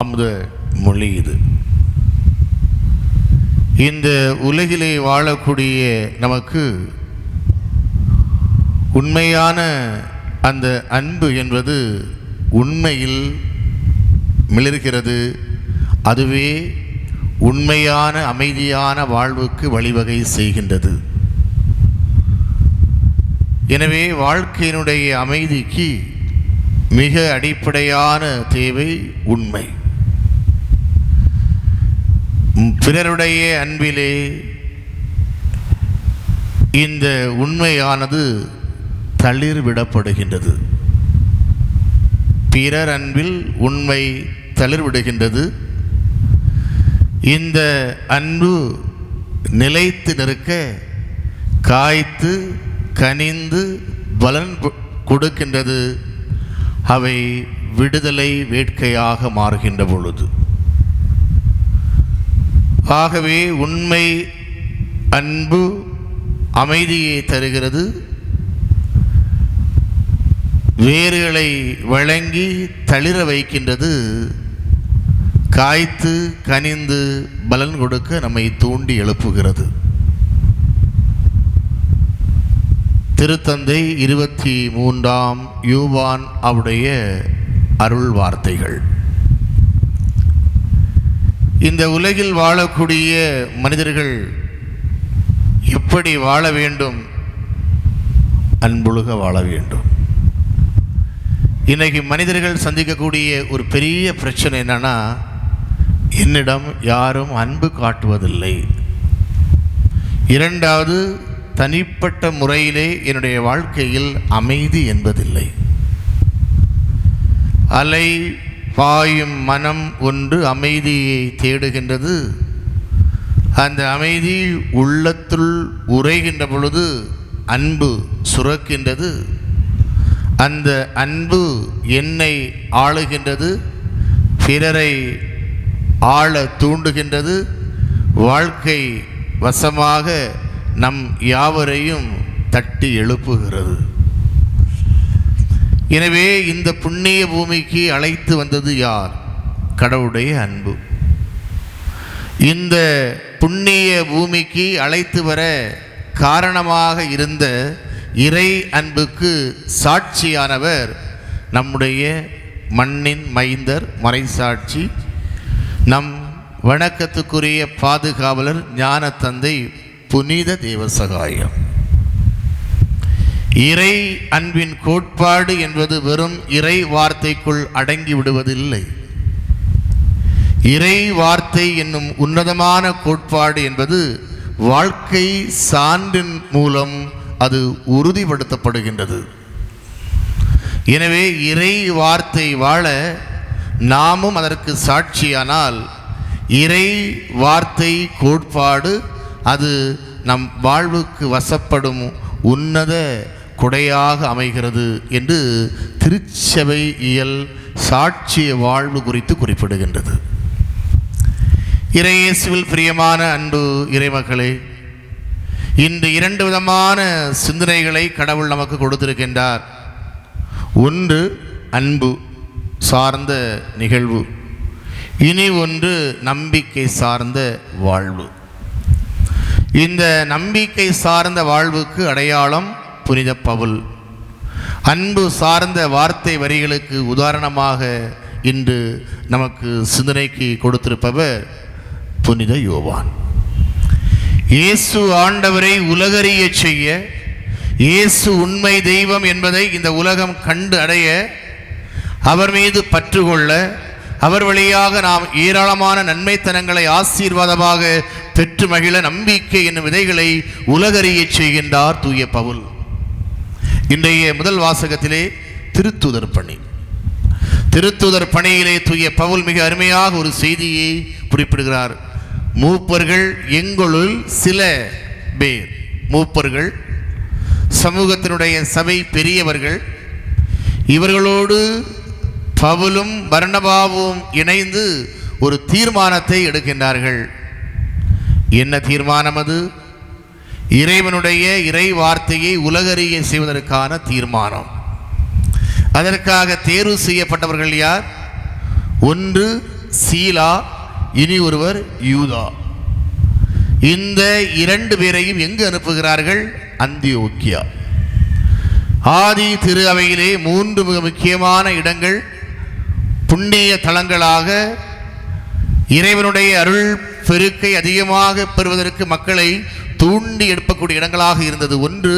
அமுத மொழி இது. இந்த உலகிலே வாழக்கூடிய நமக்கு உண்மையான அந்த அன்பு என்பது உண்மையில் மிளர்கிறது. அதுவே உண்மையான அமைதியான வாழ்வுக்கு வழிவகை செய்கின்றது. எனவே வாழ்க்கையினுடைய அமைதிக்கு மிக அடிப்படையான தேவை உண்மை. பிறருடைய அன்பிலே இந்த உண்மையானது தளிர்விடப்படுகின்றது. பிறர் அன்பில் உண்மை தளிர்விடுகின்றது. இந்த அன்பு நிலைத்து நிற்க காய்த்து கனிந்து பலன் கொடுக்கின்றது. அவை விடுதலை வேட்கையாக மாறுகின்ற பொழுது. ஆகவே உண்மை அன்பு அமைதியை தருகிறது. வேர்களை வழங்கி தளிர வைக்கின்றது. காய்த்து கனிந்து பலன் கொடுக்க நம்மை தூண்டி எழுப்புகிறது. திருத்தந்தை 23ஆம் யோவான் அவருடைய அருள் வார்த்தைகள். இந்த உலகில் வாழக்கூடிய மனிதர்கள் எப்படி வாழ வேண்டும்? அன்புழுக வாழ வேண்டும். இன்னைக்கு மனிதர்கள் சந்திக்கக்கூடிய ஒரு பெரிய பிரச்சனை என்னன்னா, என்னிடம் யாரும் அன்பு காட்டுவதில்லை. இரண்டாவது, தனிப்பட்ட முறையிலே என்னுடைய வாழ்க்கையில் அமைதி என்பதில்லை. அலை பாயும் மனம் ஒன்று அமைதியை தேடுகின்றது. அந்த அமைதி உள்ளத்துள் உறைகின்ற பொழுது அன்பு சுரக்கின்றது. அந்த அன்பு என்னை ஆளுகின்றது, பிறரை ஆள தூண்டுகின்றது. வாழ்க்கை வசமாக நம் யாவரையும் தட்டி எழுப்புகிறது. எனவே இந்த புண்ணிய பூமிக்கு அழைத்து வந்தது யார்? கடவுளுடைய அன்பு. இந்த புண்ணிய பூமிக்கு அழைத்து வர காரணமாக இருந்த இறை அன்புக்கு சாட்சியானவர் நம்முடைய மண்ணின் மைந்தர், மறைசாட்சி, நம் வணக்கத்துக்குரிய பாதுகாவலர் ஞான தந்தை புனித தேவசகாயம். இறை அன்பின் கோட்பாடு என்பது வெறும் இறை வார்த்தைக்குள் அடங்கி விடுவதில்லை. இறை வார்த்தை என்னும் உன்னதமான கோட்பாடு என்பது வாழ்க்கை சான்றின் மூலம் அது உறுதிப்படுத்தப்படுகின்றது. எனவே இறை வார்த்தை வாழ நாமும் அதற்கு சாட்சியானால் இறை வார்த்தை கோட்பாடு அது நம் வாழ்வுக்கு வசப்படும் உன்னத கொடையாக அமைகிறது என்று திருச்சபை இயல் சாட்சிய வாழ்வு குறித்து குறிப்பிடுகின்றது. இறையேசுவில் பிரியமான அன்பு இறைமக்களே, இன்று 2 விதமான சிந்தனைகளை கடவுள் நமக்கு கொடுத்திருக்கின்றார். ஒன்று அன்பு சார்ந்த நிகழ்வு, இனி ஒன்று நம்பிக்கை சார்ந்த வாழ்வு. இந்த நம்பிக்கை சார்ந்த வாழ்வுக்கு அடையாளம் புனித பவுல். அன்பு சார்ந்த வார்த்தை வரிகளுக்கு உதாரணமாக இன்று நமக்கு சிந்தனைக்கு கொடுத்திருப்பவர் புனித யோவான். இயேசு ஆண்டவரை உலகறிய செய்ய, இயேசு உண்மை தெய்வம் என்பதை இந்த உலகம் கண்டு அடைய, அவர் மீது பற்று கொள்ள, அவர் வழியாக நாம் ஏராளமான நன்மைத்தனங்களை ஆசீர்வாதமாக பெற்று மகிழ நம்பிக்கை என்னும் விதைகளை உலகறிய செய்கின்றார் தூய பவுல். இன்றைய முதல் வாசகத்திலே திருத்தூதர் பணி. திருத்தூதர் பணியிலே தூய பவுல் மிக அருமையாக ஒரு செய்தியை குறிப்பிடுகிறார். மூப்பர்கள் எங்களுள் சில பேர், மூப்பர்கள் சமூகத்தினுடைய சபை பெரியவர்கள், இவர்களோடு பவுலும் பர்னபாவும் இணைந்து ஒரு தீர்மானத்தை எடுக்கின்றார்கள். என்ன தீர்மானம் அது? இறைவனுடைய இறை வார்த்தையை உலகறிய செய்வதற்கான தீர்மானம். அதற்காக தேர்வு செய்யப்பட்டவர்கள் யார்? ஒன்று சீலா, இனி ஒருவர் யூதா. இந்த 2 பேரையும் எங்கு அனுப்புகிறார்கள்? அந்தியோக்கியா. ஆதி திரு அவையிலே 3 மிக முக்கியமான இடங்கள் புண்ணிய தலங்களாக இறைவனுடைய அருள் பெருக்கை அதிகமாக பெறுவதற்கு மக்களை தூண்டி எடுப்பக்கூடிய இடங்களாக இருந்தது. ஒன்று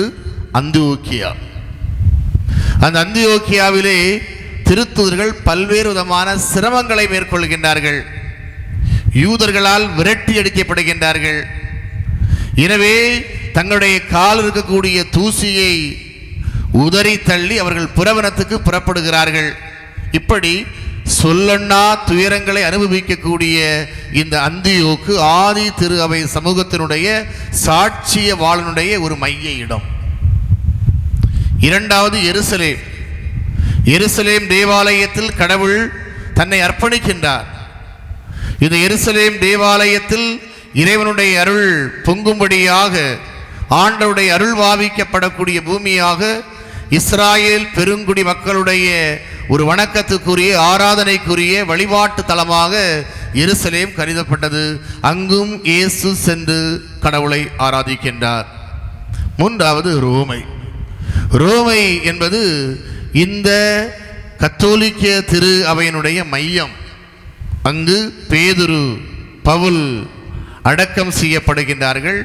அந்தியோக்கியா. அந்த அந்தியோக்கியாவிலே திருத்தூதர்கள் பல்வேறு விதமான சிரமங்களை மேற்கொள்கின்றார்கள். யூதர்களால் விரட்டி அடிக்கப்படுகின்றார்கள். எனவே தங்களுடைய கால் இருக்கக்கூடிய தூசியை உதறி தள்ளி அவர்கள் புறவனத்துக்கு புறப்படுகிறார்கள். இப்படி சொல்லண்ணா துயரங்களை அனுபவிக்கக்கூடிய இந்த அந்தியோக்கு ஆதி திரு அவை சமூகத்தினுடைய சாட்சிய வாழனுடைய ஒரு மைய இடம். இரண்டாவது எருசலேம். எருசலேம் தேவாலயத்தில் கடவுள் தன்னை அர்ப்பணிக்கின்றார். இந்த எருசலேம் தேவாலயத்தில் இறைவனுடைய அருள் பொங்கும்படியாக, ஆண்டவருடைய அருள் வாவிக்கப்படக்கூடிய பூமியாக இஸ்ராயேல் பெருங்குடி மக்களுடைய ஒரு வணக்கத்துக்குரிய, ஆராதனைக்குரிய வழிபாட்டு தலமாக எருசலேம் கருதப்பட்டது. அங்கும் இயேசு சென்று கடவுளை ஆராதிக்கின்றார். மூன்றாவது ரோமை. ரோமை என்பது இந்த கத்தோலிக்க திரு அவையினுடைய மையம். அங்கு பேதுரு, பவுல் அடக்கம் செய்யப்படுகின்றார்கள்.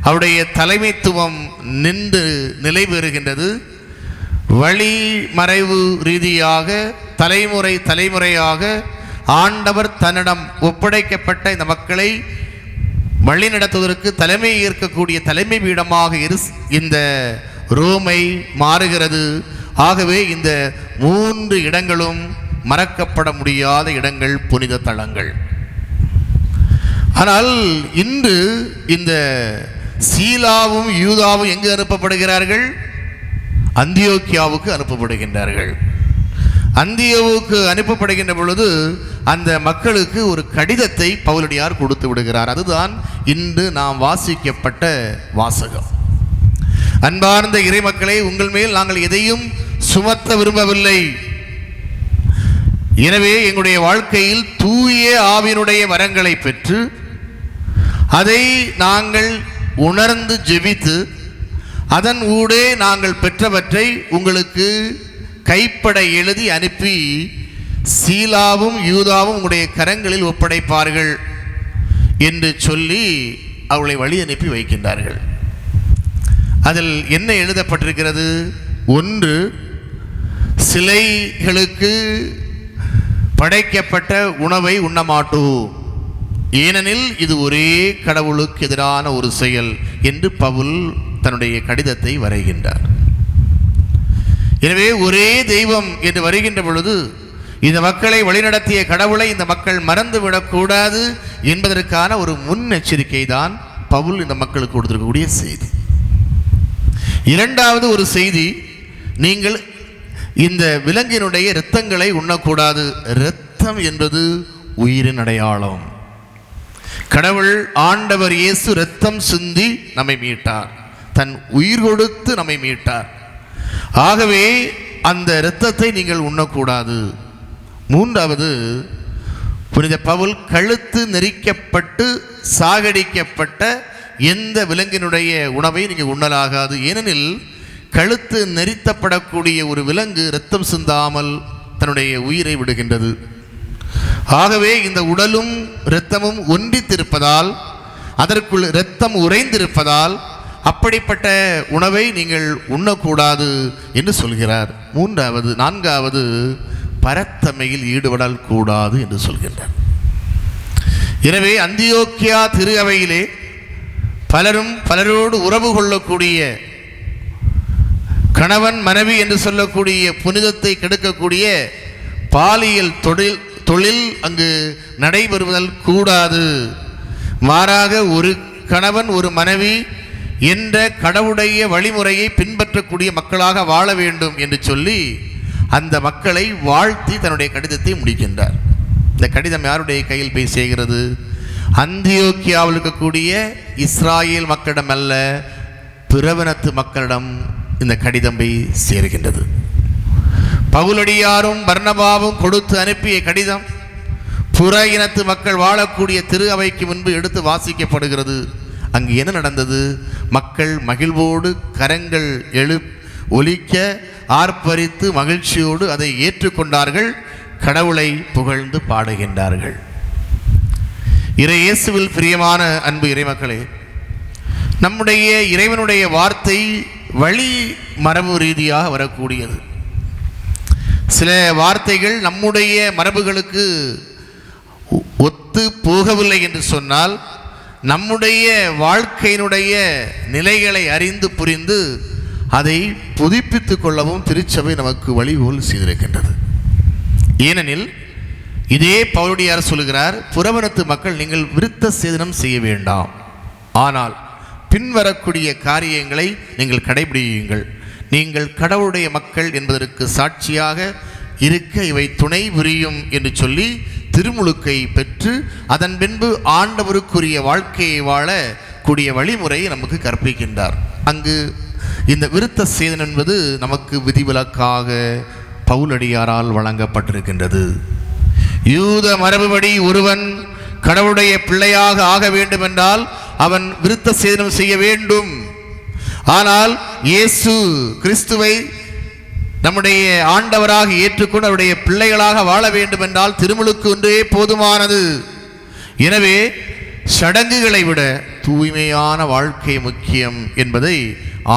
அவருடைய தலைமைத்துவம் நின்று நிலை பெறுகின்றது. வழிமறைவு ரீதியாக தலைமுறையாக ஆண்டவர் தன்னிடம் ஒப்படைக்கப்பட்ட இந்த மக்களை வழி நடத்துவதற்கு தலைமை ஏற்கக்கூடிய தலைமை பீடமாக இந்த ரோமை மாறுகிறது. ஆகவே இந்த 3 இடங்களும் மறக்கப்பட முடியாத இடங்கள், புனித தலங்கள். ஆனால் இன்று இந்த சீலாவும் யூதாவும் எங்கு அனுப்பப்படுகிறார்கள்? அந்தியோக்கியாவுக்கு அனுப்பப்படுகின்றார்கள். அந்தியோவுக்கு அனுப்பப்படுகின்ற பொழுது அந்த மக்களுக்கு ஒரு கடிதத்தை பவுலடியார் கொடுத்து விடுகிறார். அதுதான் இன்று நாம் வாசிக்கப்பட்ட வாசகம். அன்பார்ந்த இறை மக்களை, உங்கள் மேல் நாங்கள் எதையும் சுமத்த விரும்பவில்லை. எனவே எங்களுடைய வாழ்க்கையில் தூய ஆவியினுடைய வரங்களை பெற்று அதை நாங்கள் உணர்ந்து ஜெபித்து அதன் ஊடே நாங்கள் பெற்றவற்றை உங்களுக்கு கைப்பட எழுதி அனுப்பி சீலாவும் யூதாவும் உங்களுடைய கரங்களில் ஒப்படைப்பார்கள் என்று சொல்லி அவளை வழி அனுப்பி வைக்கின்றார்கள். அதில் என்ன எழுதப்பட்டிருக்கிறது? ஒன்று, சிலைகளுக்கு படைக்கப்பட்ட உணவை உண்ணமாட்டோம், ஏனெனில் இது ஒரே கடவுளுக்கு எதிரான ஒரு செயல் என்று பவுல் தன்னுடைய கடிதத்தை வரைகின்றார். எனவே ஒரே தெய்வம் என்று வருகின்ற பொழுது இந்த மக்களை வழிநடத்திய கடவுளை இந்த மக்கள் மறந்துவிடக்கூடாது என்பதற்கான ஒரு முன்னெச்சரிக்கை தான் பவுல் இந்த மக்களுக்கு கொடுத்திருக்கக்கூடிய செய்தி. இரண்டாவது ஒரு செய்தி, நீங்கள் இந்த விலங்கினுடைய இரத்தங்களை உண்ணக்கூடாது. இரத்தம் என்பது உயிரின் அடையாளம். கடவுள் ஆண்டவர் இயேசு இரத்தம் சிந்தி நம்மை மீட்டார், தன் உயிர் கொடுத்து நம்மை மீட்டார். ஆகவே அந்த இரத்தத்தை நீங்கள் உண்ணக்கூடாது. மூன்றாவது, புனித பவுல் கழுத்து நெரிக்கப்பட்டு சாகடிக்கப்பட்ட எந்த விலங்கினுடைய உணவை நீங்கள் உண்ணலாகாது, ஏனெனில் கழுத்து நெரித்தப்படக்கூடிய ஒரு விலங்கு இரத்தம் சிந்தாமல் தன்னுடைய உயிரை விடுகின்றது. ஆகவே இந்த உடலும் இரத்தமும் ஒன்றித்திருப்பதால், அதற்குள் இரத்தம் உறைந்திருப்பதால் அப்படிப்பட்ட உணவை நீங்கள் உண்ணக்கூடாது என்று சொல்கிறார். நான்காவது, பரத்தமையில் ஈடுபடல் கூடாது என்று சொல்கின்றார். எனவே அந்தியோக்கியா திரு அவையிலே பலரோடு உறவு கொள்ளக்கூடிய, கணவன் மனைவி என்று சொல்லக்கூடிய புனிதத்தை கெடுக்கக்கூடிய பாலியல் தொழில் அங்கு நடைபெறுவதல் கூடாது. மாறாக ஒரு கணவன் ஒரு மனைவி என்ற கடவுளுடைய வழிமுறையை பின்பற்றக்கூடிய மக்களாக வாழ வேண்டும் என்று சொல்லி அந்த மக்களை வாழ்த்தி தன்னுடைய கடிதத்தை முடிக்கின்றார். இந்த கடிதம் யாருடைய கையில் போய் சேர்கிறது? அந்தியோக்கியாவில் இருக்கக்கூடிய இஸ்ராயேல் மக்களிடம் அல்ல, பிறவினத்து மக்களிடம் இந்த கடிதம் போய் சேர்கின்றது. பவுலடியாரும் பர்னபாவும் கொடுத்து அனுப்பிய கடிதம் புற இனத்து மக்கள் வாழக்கூடிய திரு அவைக்கு முன்பு எடுத்து வாசிக்கப்படுகிறது. அங்கு என்ன நடந்தது? மக்கள் மகிழ்வோடு கரங்கள் ஒலிக்க ஆர்ப்பரித்து மகிழ்ச்சியோடு அதை ஏற்றுக்கொண்டார்கள், கடவுளை புகழ்ந்து பாடுகின்றார்கள். இயேசுவில் பிரியமான அன்பு இறைமக்களே, நம்முடைய இறைவனுடைய வார்த்தை வழி மரபு ரீதியாக வரக்கூடியது. சில வார்த்தைகள் நம்முடைய மரபுகளுக்கு ஒத்து போகவில்லை என்று சொன்னால், நம்முடைய வாழ்க்கையினுடைய நிலைகளை அறிந்து புரிந்து அதை புதுப்பித்துக் கொள்ளவும் திருச்சபை நமக்கு வழிகோல் செய்திருக்கின்றது. ஏனெனில் இதே பவுலடியார் சொல்கிறார், புறவனத்து மக்கள் நீங்கள் விருத்த சேதனம் செய்ய வேண்டாம், ஆனால் பின்வரக்கூடிய காரியங்களை நீங்கள் கடைபிடியுங்கள். நீங்கள் கடவுளுடைய மக்கள் என்பதற்கு சாட்சியாக இருக்க இவை துணை புரியும் என்று சொல்லி திருமுழுக்கை பெற்று அதன் பின்பு ஆண்டவருக்குரிய வாழ்க்கையை வாழ கூடிய வழிமுறையை நமக்கு கற்பிக்கின்றார். அங்கு இந்த விருத்த சேதனம் என்பது நமக்கு விதிவிலக்காக பவுலடியாரால் வழங்கப்பட்டிருக்கின்றது. யூத மரபுபடி ஒருவன் கடவுளுடைய பிள்ளையாக ஆக வேண்டும் என்றால் அவன் விருத்த சேதனம் செய்ய வேண்டும். ஆனால் இயேசு கிறிஸ்துவை நம்முடைய ஆண்டவராக ஏற்றுக்கொண்டு அவருடைய பிள்ளைகளாக வாழ வேண்டும் என்றால் திருமுழுக்கு ஒன்றே போதுமானது. எனவே சடங்குகளை விட தூய்மையான வாழ்க்கை முக்கியம் என்பதை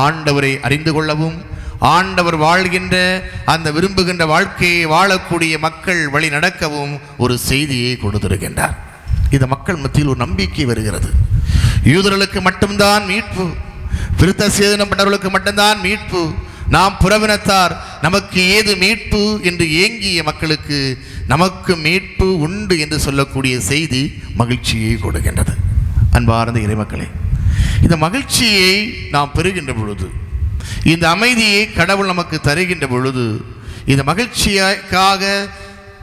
ஆண்டவரை அறிந்து கொள்ளவும், ஆண்டவர் வாழ்கின்ற அந்த விரும்புகின்ற வாழ்க்கையை வாழக்கூடிய மக்கள் வழி நடக்கவும் ஒரு செய்தியை கொடுத்திருக்கின்றார். இந்த மக்கள் மத்தியில் ஒரு நம்பிக்கை வருகிறது. யூதர்களுக்கு மட்டும்தான் மீட்பு, விருத்த சேதனம் பண்ணவர்களுக்கு மட்டும்தான் மீட்பு, நாம் புறவினத்தார் நமக்கு ஏது மீட்பு என்று ஏங்கிய மக்களுக்கு நமக்கு மீட்பு உண்டு என்று சொல்லக்கூடிய செய்தி மகிழ்ச்சியை கொடுக்கின்றது. அன்பார்ந்த இறைமக்களே, இந்த மகிழ்ச்சியை நாம் பெறுகின்ற பொழுது, இந்த அமைதியை கடவுள் நமக்கு தருகின்ற பொழுது, இந்த மகிழ்ச்சிக்காக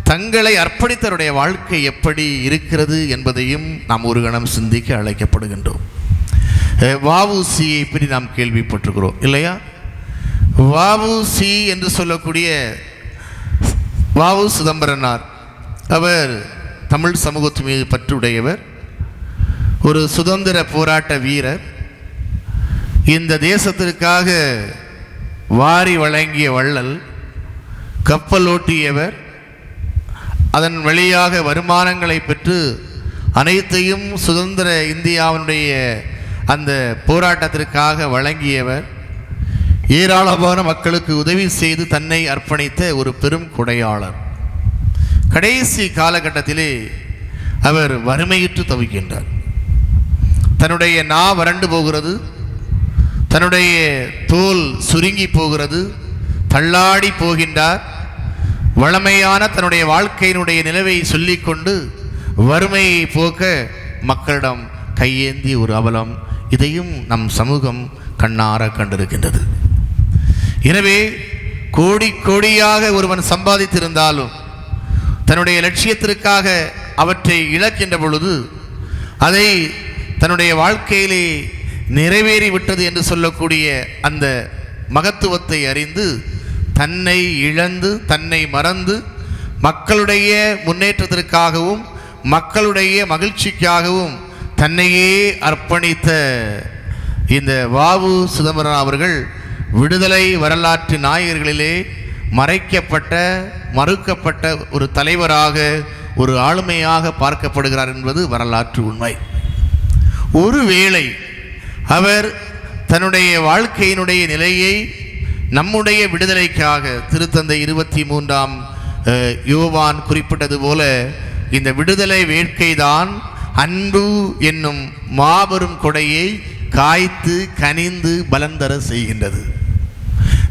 தங்களை அர்ப்பணித்தவருடைய வாழ்க்கை எப்படி இருக்கிறது என்பதையும் நாம் ஒரு கணம் சிந்திக்க அழைக்கப்படுகின்றோம். வஉசியை பற்றி நாம் கேள்விப்பட்டிருக்கிறோம் இல்லையா? வஉசி என்று சொல்லக்கூடிய வஉ சிதம்பரனார், அவர் தமிழ் சமூகத்து மீது பற்றுடையவர், ஒரு சுதந்திர போராட்ட வீரர். இந்த தேசத்திற்காக வாரி வழங்கிய வள்ளல், கப்பல் ஓட்டியவர், அதன் வழியாக வருமானங்களை பெற்று அனைத்தையும் சுதந்திர இந்தியாவினுடைய அந்த போராட்டத்திற்காக வழங்கியவர், ஏராளமான மக்களுக்கு உதவி செய்து தன்னை அர்ப்பணித்த ஒரு பெரும் கொடையாளர். கடைசி காலகட்டத்திலே அவர் வறுமையுற்று தவிக்கின்றார். தன்னுடைய நா வறண்டு போகிறது, தன்னுடைய தோல் சுருங்கி போகிறது, தள்ளாடி போகின்றார். வளமையான தன்னுடைய வாழ்க்கையினுடைய நிலவை சொல்லிக்கொண்டு வறுமையை போக்க மக்களிடம் கையேந்திய ஒரு அவலம், இதையும் நம் சமூகம் கண்ணார கண்டிருக்கின்றது. எனவே கோடி கோடியாக ஒருவன் சம்பாதித்திருந்தாலும் தன்னுடைய லட்சியத்திற்காக அவற்றை இழக்கின்ற பொழுது அதை தன்னுடைய வாழ்க்கையிலே நிறைவேறிவிட்டது என்று சொல்லக்கூடிய அந்த மகத்துவத்தை அறிந்து தன்னை இழந்து தன்னை மறந்து மக்களுடைய முன்னேற்றத்திற்காகவும் மக்களுடைய மகிழ்ச்சிக்காகவும் தன்னையே அர்ப்பணித்த இந்த வஉ சிதம்பரம் அவர்கள் விடுதலை வரலாற்று நாயகர்களிலே மறைக்கப்பட்ட மறுக்கப்பட்ட ஒரு தலைவராக, ஒரு ஆளுமையாக பார்க்கப்படுகிறார் என்பது வரலாற்று உண்மை. ஒருவேளை அவர் தன்னுடைய வாழ்க்கையினுடைய நிலையை நம்முடைய விடுதலைக்காக, திருத்தந்தை 23ஆம் யோவான் குறிப்பிட்டது போல, இந்த விடுதலை வேட்கைதான் அன்பு என்னும் மாபெரும் கொடையை காய்த்து கனிந்து பலன் தர செய்கின்றது.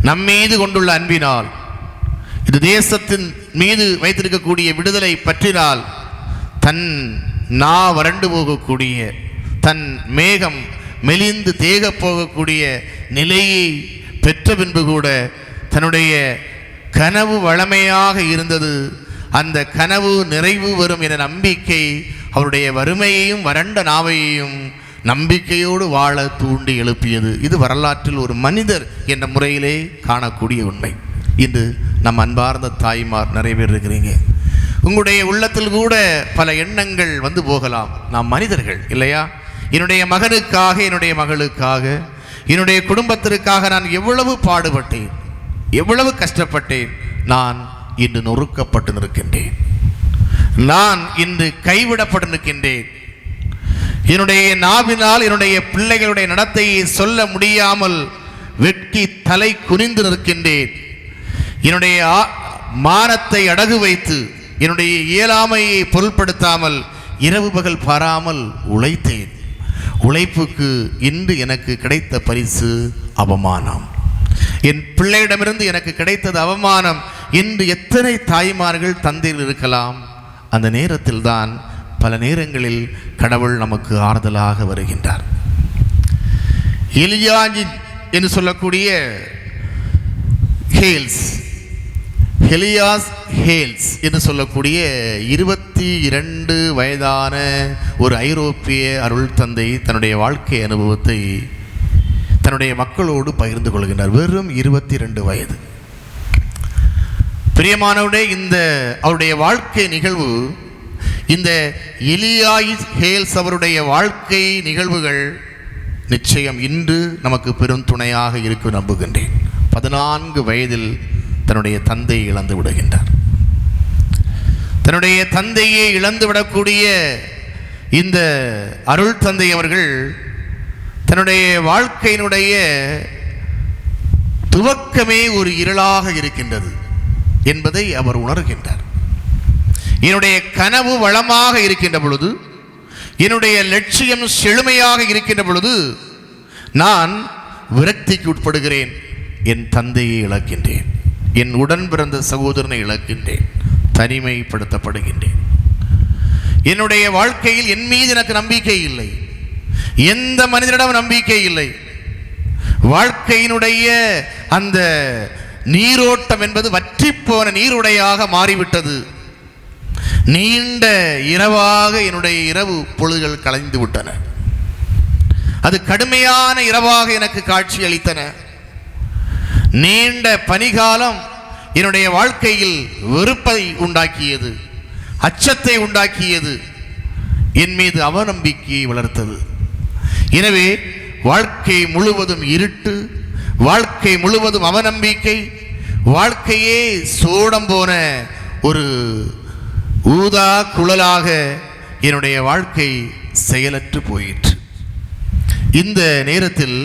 நம்மீது கொண்டுள்ள அன்பினால், இது தேசத்தின் மீது வைத்திருக்கக்கூடிய விடுதலை பற்றினால், தன் நா வறண்டு போகக்கூடிய, தன் மேகம் மெலிந்து தேக போகக்கூடிய நிலையை பெற்ற பின்பு கூட தன்னுடைய கனவு வளமையாக இருந்தது. அந்த கனவு நிறைவு வரும் என நம்பிக்கை அவருடைய வறுமையையும் வறண்ட நாவையையும் நம்பிக்கையோடு வாழ தூண்டி எழுப்பியது. இது வரலாற்றில் ஒரு மனிதர் என்ற முறையிலே காணக்கூடிய உண்மை. இன்று நம் அன்பார்ந்த தாய்மார் நிறைய பேர் இருக்கிறீங்க. உங்களுடைய உள்ளத்தில் கூட பல எண்ணங்கள் வந்து போகலாம். நாம் மனிதர்கள் இல்லையா? என்னுடைய மகனுக்காக, என்னுடைய மகளுக்காக, என்னுடைய குடும்பத்திற்காக நான் எவ்வளவு பாடுபட்டேன், எவ்வளவு கஷ்டப்பட்டேன். நான் இன்று நொறுக்கப்பட்டு நிற்கின்றேன். நான் இன்று கைவிடப்பட்டு நிற்கின்றேன். என்னுடைய நாவினால் என்னுடைய பிள்ளைகளுடைய நடத்தையை சொல்ல முடியாமல் வெட்கி தலை குனிந்து நிற்கின்றேன். என்னுடைய மானத்தை அடகு வைத்து என்னுடைய இயலாமையை பொருட்படுத்தாமல் இரவு பகல் பாராமல் உழைத்தேன். உழைப்புக்கு இன்று எனக்கு கிடைத்த பரிசு அவமானம். என் பிள்ளையிடமிருந்து எனக்கு கிடைத்தது அவமானம். இன்று எத்தனை தாய்மார்கள் தந்தையில் இருக்கலாம். அந்த நேரத்தில் தான் பல நேரங்களில் கடவுள் நமக்கு ஆறுதலாக வருகின்றார். எலியாஜி என்று சொல்லக்கூடிய எலியாஸ் ஹேல்ஸ் என்று சொல்லக்கூடிய 22 வயதான ஒரு ஐரோப்பிய அருள் தந்தை தன்னுடைய வாழ்க்கை அனுபவத்தை தன்னுடைய மக்களோடு பகிர்ந்து கொள்கின்றார். வெறும் 22 வயது. பிரியமானவருடைய இந்த அவருடைய வாழ்க்கை நிகழ்வு, இந்த எலியாஸ் ஹேல்ஸ் அவருடைய வாழ்க்கை நிகழ்வுகள் நிச்சயம் இன்று நமக்கு பெரும் துணையாக இருக்கும் நம்புகின்றேன். 14 வயதில் தன்னுடைய தந்தையை இழந்து விடுகின்றார். தன்னுடைய தந்தையை இழந்து விடக்கூடிய இந்த அருள் தந்தை அவர்கள் தன்னுடைய வாழ்க்கையினுடைய துவக்கமே ஒரு இருளாக இருக்கின்றது என்பதை அவர் உணர்கின்றார். என்னுடைய கனவு வளமாக இருக்கின்ற பொழுது, என்னுடைய லட்சியம் செழுமையாக இருக்கின்ற பொழுது நான் விரக்திக்கு உட்படுகிறேன். என் தந்தையை இழக்கின்றேன், என் உடன் பிறந்த சகோதரனை இழக்கின்றேன், தனிமைப்படுத்தப்படுகின்றேன். என்னுடைய வாழ்க்கையில் என் மீது எனக்கு நம்பிக்கை இல்லை, எந்த மனிதனிடம் நம்பிக்கை இல்லை. வாழ்க்கையினுடைய அந்த நீரோட்டம் என்பது வற்றிப்போன நீருடையாக மாறிவிட்டது. நீண்ட இரவாக என்னுடைய இரவு பொழுதுகள் கலைந்து விட்டன. அது கடுமையான இரவாக எனக்கு காட்சி அளித்தன. நீண்ட பனிகாலம் என்னுடைய வாழ்க்கையில் வெறுப்பை உண்டாக்கியது, அச்சத்தை உண்டாக்கியது, என் மீது அவநம்பிக்கையை வளர்த்தது. எனவே வாழ்க்கை முழுவதும் இருட்டு, வாழ்க்கை முழுவதும் அவநம்பிக்கை, வாழ்க்கையே சோடம் போன ஒரு ஊதா குழலாக என்னுடைய வாழ்க்கை செயலற்று போயிற்று. இந்த நேரத்தில்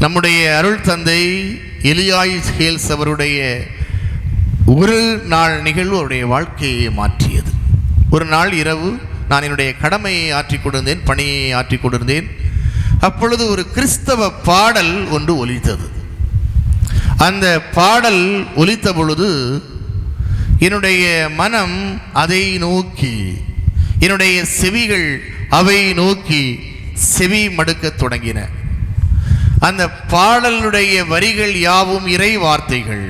நம்முடைய அருள் தந்தை எலியாஸ் ஹேல்ஸ் அவருடைய ஒரு நாள் நிகழ்வு அவருடைய வாழ்க்கையை மாற்றியது. ஒரு நாள் இரவு நான் என்னுடைய கடமையை ஆற்றிக் கொண்டிருந்தேன், பணியை ஆற்றிக் கொண்டிருந்தேன். அப்பொழுது ஒரு கிறிஸ்தவ பாடல் ஒன்று ஒலித்தது. அந்த பாடல் ஒலித்த பொழுது என்னுடைய மனம் அதை நோக்கி, என்னுடைய செவிகள் அவை நோக்கி செவி மடுக்கத் தொடங்கின. அந்த பாடலுடைய வரிகள் யாவும் இறை வார்த்தைகள்.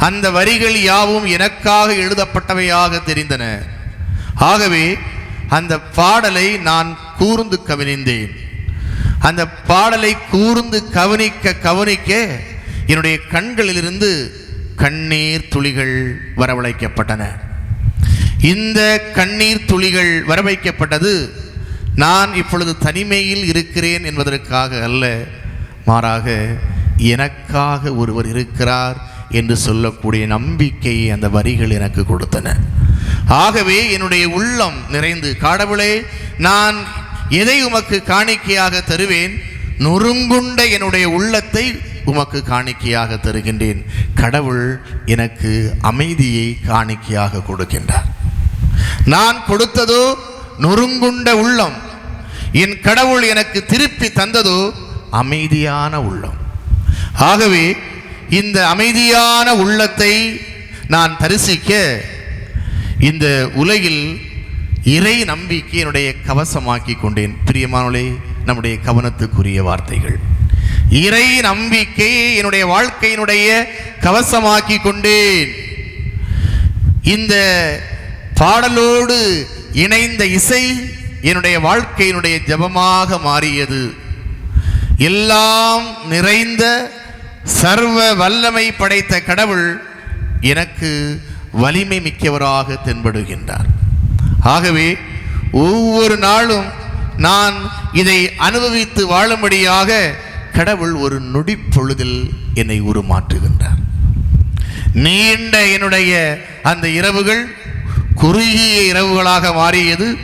அந்த வரிகள் யாவும் எனக்காக எழுதப்பட்டவையாக தெரிந்தன. ஆகவே அந்த பாடலை நான் கூர்ந்து கவனித்தேன். அந்த பாடலை கூர்ந்து கவனிக்க என்னுடைய கண்களிலிருந்து கண்ணீர் துளிகள் வரவழைக்கப்பட்டன. இந்த கண்ணீர் துளிகள் வரவைக்கப்பட்டது நான் இப்பொழுது தனிமையில் இருக்கிறேன் என்பதற்காக அல்ல, மாறாக எனக்காக ஒருவர் இருக்கிறார் என்று சொல்லக்கூடிய நம்பிக்கையை அந்த வரிகள் எனக்கு கொடுத்தன. ஆகவே என்னுடைய உள்ளம் நிறைந்து, கடவுளே, நான் எதை உமக்கு காணிக்கையாக தருவேன்? நொறுங்குண்ட என்னுடைய உள்ளத்தை உமக்கு காணிக்கையாக தருகின்றேன். கடவுள் எனக்கு அமைதியை காணிக்கையாக கொடுக்கின்றார். நான் கொடுத்ததோ நொறுங்குண்ட உள்ளம், என் கடவுள் எனக்கு திருப்பி தந்ததோ அமைதியான உள்ளம். ஆகவே இந்த அமைதியான உள்ளத்தை நான் தரிசிக்க இந்த உலகில் இறை நம்பிக்கை என்னுடைய கவசமாக்கி கொண்டேன். பிரியமானவர்களே, நம்முடைய கவனத்துக்குரிய வார்த்தைகள். இறை நம்பிக்கையை என்னுடைய வாழ்க்கையினுடைய கவசமாக்கி கொண்டேன். இந்த பாடலோடு இணைந்த இசை என்னுடைய வாழ்க்கையினுடைய ஜபமாக மாறியது. எல்லாம் நிறைந்த சர்வ வல்லமை படைத்த கடவுள் எனக்கு வலிமை மிக்கவராக தென்படுகின்றார். ஆகவே ஒவ்வொரு நாளும் நான் இதை அனுபவித்து வாழும்படியாக கடவுள் ஒரு நொடி பொழுதில் என்னை உருமாற்றுகின்றார். நீண்ட என்னுடைய அந்த இரவுகள் குறுகிய இரவுகளாக மாறியது.